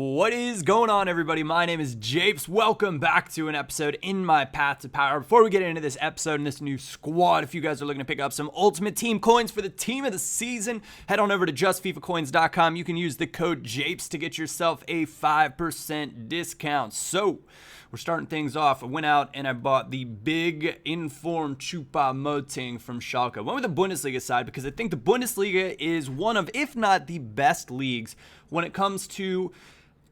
What is going on, everybody? My name is Japes. Welcome back to an episode in my path to power. Before we get into this episode and this new squad, if you guys are looking to pick up some Ultimate Team coins for the team of the season, head on over to justfifacoins.com. You can use the code Japes to get yourself a 5% discount. So, we're starting things off. I went out and I bought the big informed Choupo from Schalke. I went with the Bundesliga side because I think the Bundesliga is one of, if not the best leagues when it comes to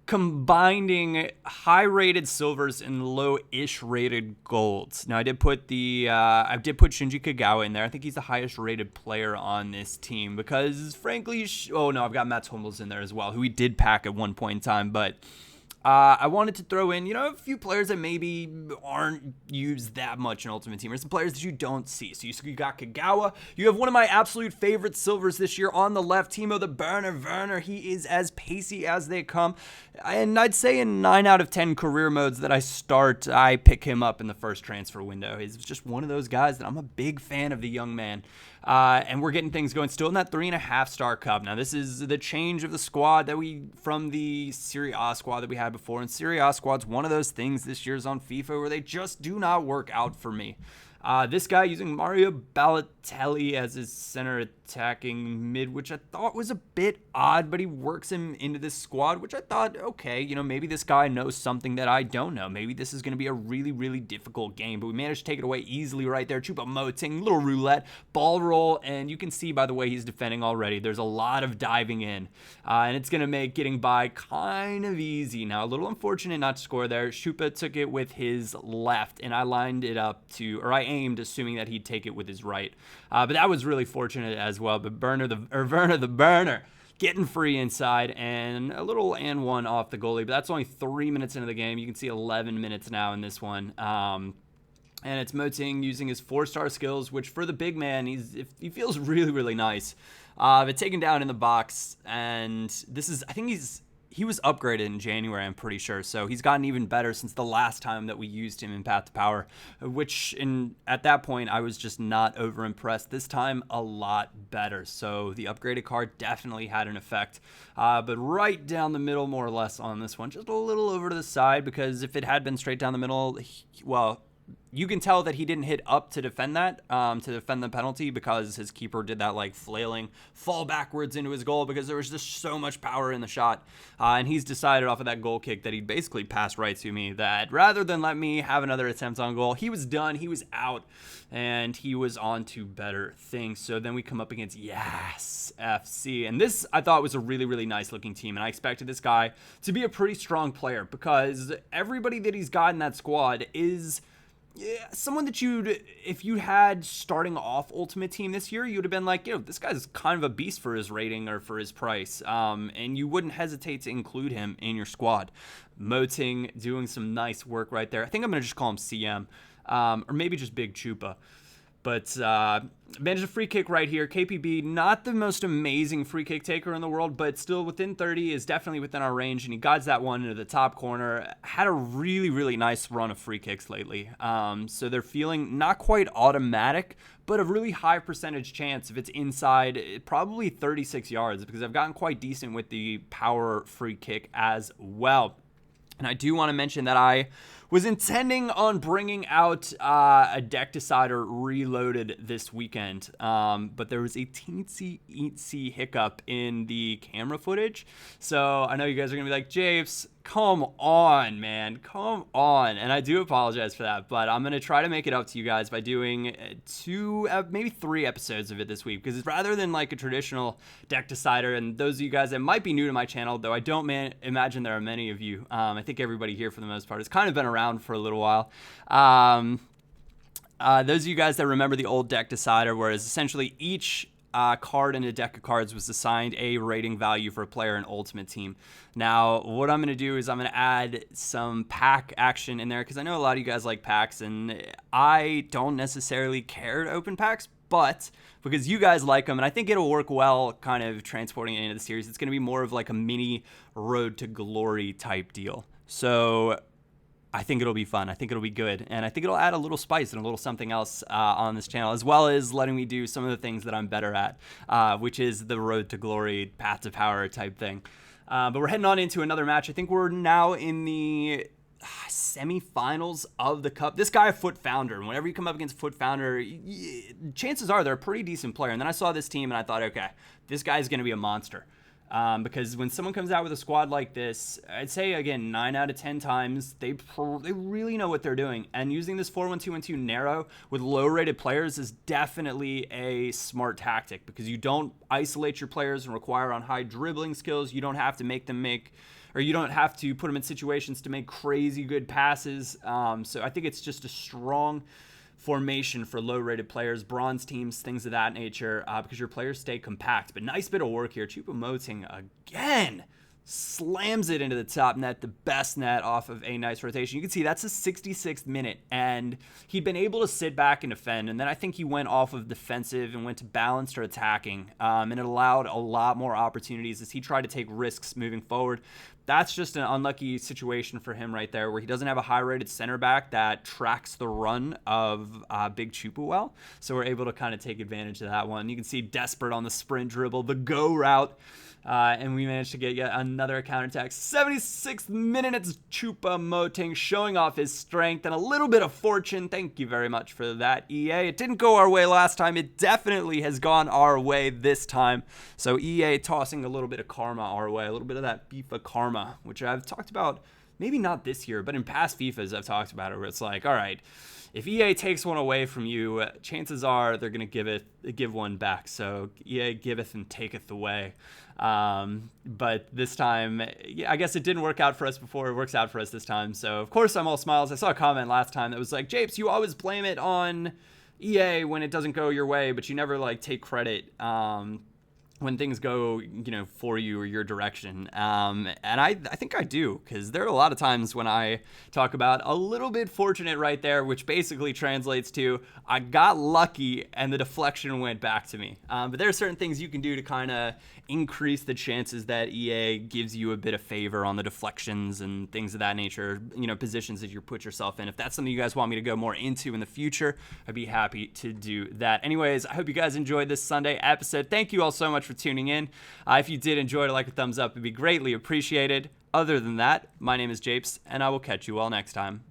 combining high-rated silvers and low-ish rated golds. Now, I did put Shinji Kagawa in there. I think he's the highest-rated player on this team because, frankly, I've got Mats Hummels in there as well, who we did pack at one point in time, but I wanted to throw in, a few players that maybe aren't used that much in Ultimate Team, or some players that you don't see. So you got Kagawa. You have one of my absolute favorite silvers this year on the left, Timo the Burner Werner. He is as pacey as they come. And I'd say in 9 out of 10 career modes that I start, I pick him up in the first transfer window. He's just one of those guys that I'm a big fan of the young man. And we're getting things going still in that 3.5-star cup. Now, this is the change of the squad from the Serie A squad that we had before. And Serie A squad's one of those things this year's on FIFA where they just do not work out for me. This guy using Mario Balotelli as his center attacking mid, which I thought was a bit odd, but he works him into this squad, which I thought, okay, maybe this guy knows something that I don't know. Maybe this is going to be a really, really difficult game, but we managed to take it away easily right there. Choupo-Moting, little roulette, ball roll, and you can see by the way he's defending already, there's a lot of diving in, and it's going to make getting by kind of easy. Now, a little unfortunate not to score there. Choupo took it with his left, and I lined it up I aimed assuming that he'd take it with his right. But that was really fortunate as well. But Werner the Burner getting free inside and a little and one off the goalie. But that's only 3 minutes into the game. You can see 11 minutes now in this one. And it's Moting using his 4-star skills, which for the big man, he feels really, really nice. But taken down in the box, and he was upgraded in January, I'm pretty sure. So he's gotten even better since the last time that we used him in Path to Power, which at that point, I was just not over impressed. This time, a lot better. So the upgraded card definitely had an effect. But right down the middle, more or less, on this one. Just a little over to the side, because if it had been straight down the middle, you can tell that he didn't hit up to defend the penalty, because his keeper did that flailing fall backwards into his goal because there was just so much power in the shot. And he's decided off of that goal kick that he'd basically pass right to me, that rather than let me have another attempt on goal, he was done, he was out, and he was on to better things. So then we come up against FC. And this, I thought, was a really, really nice looking team. And I expected this guy to be a pretty strong player because everybody that he's got in that squad is someone that if you had starting off Ultimate Team this year, you would have been like, this guy's kind of a beast for his rating or for his price. And you wouldn't hesitate to include him in your squad. Moting doing some nice work right there. I think I'm going to just call him CM, or maybe just Big Choupa. But managed a free kick right here. KPB, not the most amazing free kick taker in the world, but still within 30 is definitely within our range, and he guides that one into the top corner. Had a really, really nice run of free kicks lately. So they're feeling not quite automatic, but a really high percentage chance if it's inside, probably 36 yards, because I've gotten quite decent with the power free kick as well. And I do want to mention that I was intending on bringing out a deck decider reloaded this weekend, but there was a teensy hiccup in the camera footage. So I know you guys are going to be like, Japes, come on, man, come on. And I do apologize for that, but I'm going to try to make it up to you guys by doing 2, maybe 3 episodes of it this week, because rather than like a traditional deck decider, and those of you guys that might be new to my channel, though I don't imagine there are many of you, I think everybody here for the most part has kind of been around for a little while. Those of you guys that remember the old deck decider, whereas essentially each card in a deck of cards was assigned a rating value for a player in Ultimate Team. Now, what I'm going to do is I'm going to add some pack action in there, because I know a lot of you guys like packs, and I don't necessarily care to open packs, but because you guys like them, and I think it'll work well kind of transporting it into the series, it's going to be more of like a mini Road to Glory type deal. So I think it'll be fun. I think it'll be good. And I think it'll add a little spice and a little something else on this channel, as well as letting me do some of the things that I'm better at, which is the Road to Glory, Path to Power type thing. But we're heading on into another match. I think we're now in the semifinals of the cup. This guy, a foot founder, and whenever you come up against foot founder, chances are they're a pretty decent player. And then I saw this team and I thought, okay, this guy's going to be a monster. Because when someone comes out with a squad like this, I'd say, again, 9 out of 10 times, they really know what they're doing. And using this 4-1-2-1-2 narrow with low-rated players is definitely a smart tactic, because you don't isolate your players and require on high dribbling skills. You don't have to you don't have to put them in situations to make crazy good passes. So I think it's just a strong formation for low-rated players, bronze teams, things of that nature, because your players stay compact. But nice bit of work here. Choupo again slams it into the top net, the best net off of a nice rotation. You can see that's the 66th minute, and he'd been able to sit back and defend, and then I think he went off of defensive and went to balanced or attacking, and it allowed a lot more opportunities as he tried to take risks moving forward. That's just an unlucky situation for him right there, where he doesn't have a high-rated center back that tracks the run of Big Choupo well. So we're able to kind of take advantage of that one. You can see desperate on the sprint dribble, the go route, and we managed to get yet another counterattack. 76th minute, it's Choupo showing off his strength and a little bit of fortune. Thank you very much for that, EA. It didn't go our way last time. It definitely has gone our way this time. So EA tossing a little bit of karma our way, a little bit of that FIFA karma, which I've talked about, maybe not this year, but in past FIFAs I've talked about it, where it's like, all right, if EA takes one away from you, chances are they're going to give one back. So EA giveth and taketh away. But this time, I guess it didn't work out for us before. It works out for us this time. So of course I'm all smiles. I saw a comment last time that was like, Japes, you always blame it on EA when it doesn't go your way, but you never take credit when things go, for you or your direction. And I think I do, because there are a lot of times when I talk about a little bit fortunate right there, which basically translates to I got lucky and the deflection went back to me. But there are certain things you can do to kind of increase the chances that EA gives you a bit of favor on the deflections and things of that nature, positions that you put yourself in. If that's something you guys want me to go more into in the future, I'd be happy to do that. Anyways, I hope you guys enjoyed this Sunday episode. Thank you all so much for tuning in. If you did enjoy it, a thumbs up. It'd be greatly appreciated. Other than that, my name is Japes, and I will catch you all next time.